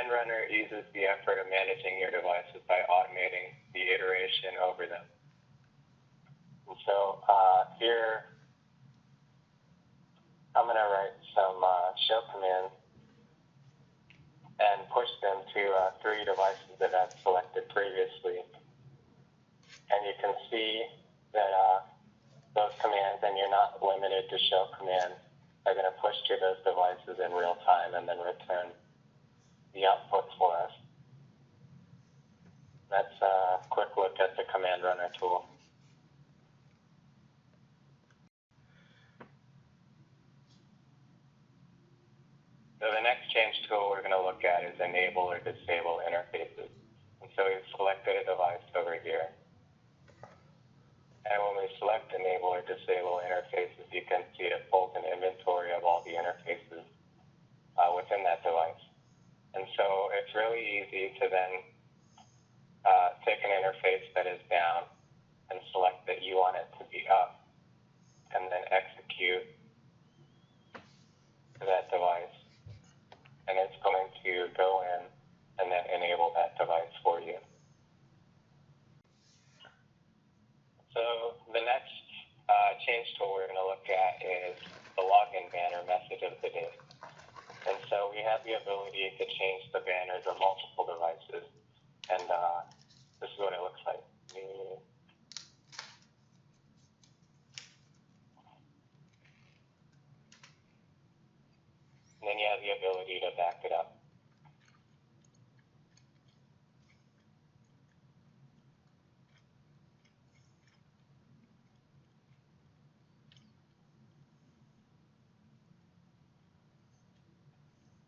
command runner eases the effort of managing your devices by automating the iteration over them. And so here, I'm going to write some show commands and push them to 3 devices that I've selected previously. And you can see that those commands, and you're not limited to show commands, are going to push to those devices in real time and then return the output for us. That's a quick look at the command runner tool. So the next change tool we're going to look at is enable or disable interfaces. And so we've selected a device over here. And when we select enable or disable interfaces, you can see it pulls an inventory of all the interfaces within that device. And so it's really easy to then take an interface that is down and select that you want it to be up, and then execute to that device. And it's going to go in and then enable that device for you. So the next change tool we're going to look at is the login banner message of the day. And so we have the ability to change the banners of multiple devices. And this is what it looks like. And then you have the ability to back it up.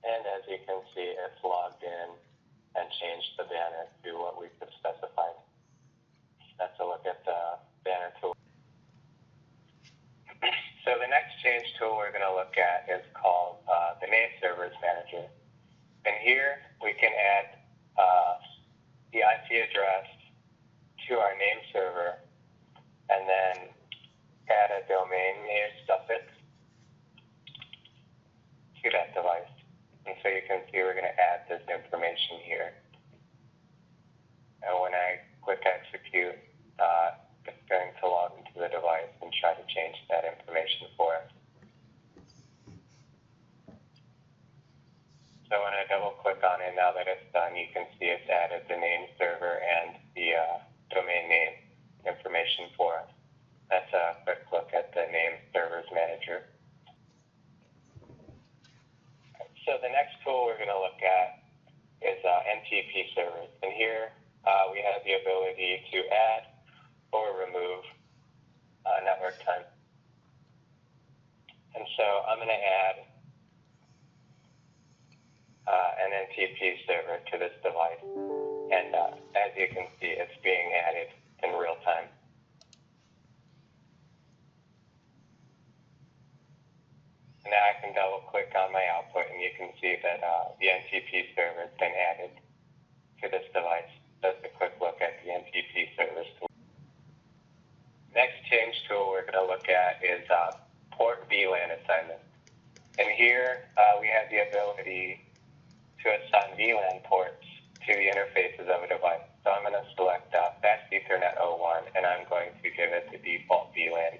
And as you can see, it's logged in and changed the banner to what we've specified. That's a look at the banner tool. So the next change tool we're going to look at is called the Name Servers Manager. And here we can add the IP address to our name server and then add a domain name suffix to that device. And so you can see we're going to add this information here. And when I click execute, it's going to log into the device and try to change that information for us. So when I double click on it, now that it's done, you can see it's added the name server and the domain name information for us. That's a quick look at the Name Servers Manager. So the next tool we're going to look at is NTP servers. And here we have the ability to add or remove network time. And so I'm going to add an NTP server to this device. And as you can see, it's being added in real time. Now I can double click on my output and you can see that the NTP server has been added to this device. That's a quick look at the NTP servers tool. Next change tool we're going to look at is port VLAN assignment. And here we have the ability to assign VLAN ports to the interfaces of a device. So I'm going to select Fast Ethernet 01 and I'm going to give it the default VLAN.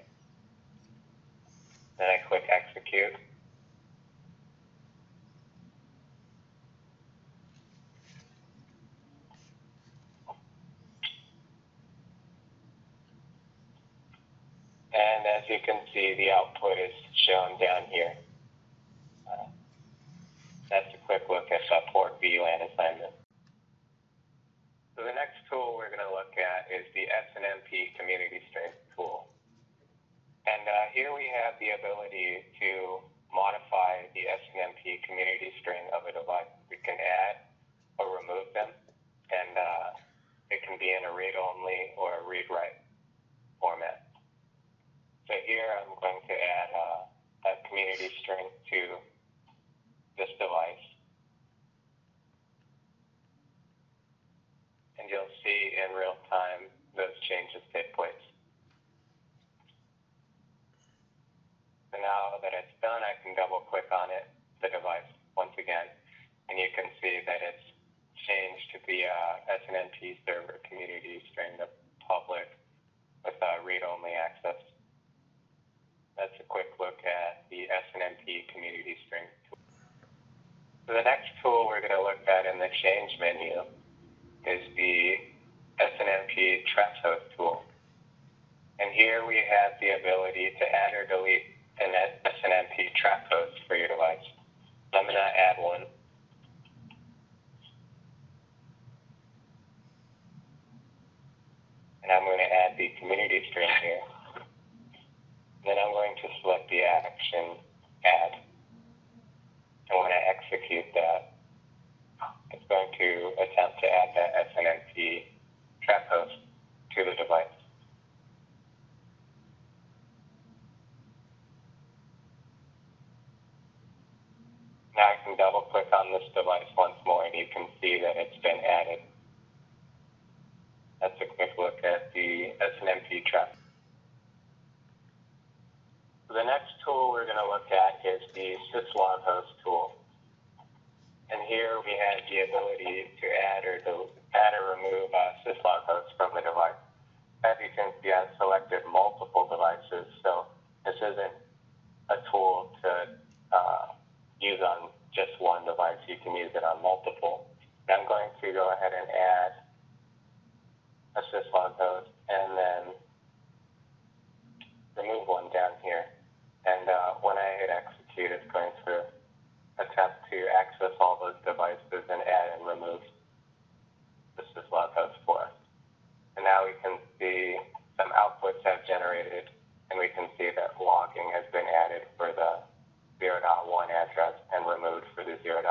Then I click execute. And as you can see, the output is shown down here. That's a quick look at the port VLAN assignment. So the next tool we're going to look at is the SNMP Community String tool. And here we have the ability to modify the SNMP community string of a device. We can add or remove them, and it can be in a read-only or a read-write format. So here I'm going to add a community string to this device. And you'll see in real time those changes take place. So now that it's done, I can double click on it, the device, once again, and you can see that it's the SNMP server community string to public with read-only access. That's a quick look at the SNMP community string tool. So the next tool we're going to look at in the change menu is the SNMP traps host tool. And here we have the ability to add or delete an SNMP trap host for your device. I'm going to add one. And I'm going to add the community string here. Then I'm going to select the action add. And when I execute that, it's going to attempt to add that SNMP trap host to the device. Now I can double click on this device once more and you can see that it's been added. That's a quick look at the SNMP trap. The next tool we're going to look at is the syslog host tool. And here we have the ability to add or remove syslog hosts from the device. As you can see, I've selected multiple devices, so this isn't a tool to use on just one device. You can use it on multiple. And I'm going to go ahead and add a syslog host and then remove one down here. And when I hit execute, it's going to attempt to access all those devices and add and remove the syslog host for us. And now we can see some outputs have generated, and we can see that logging has been added for the 0.1 address and removed for the 0.10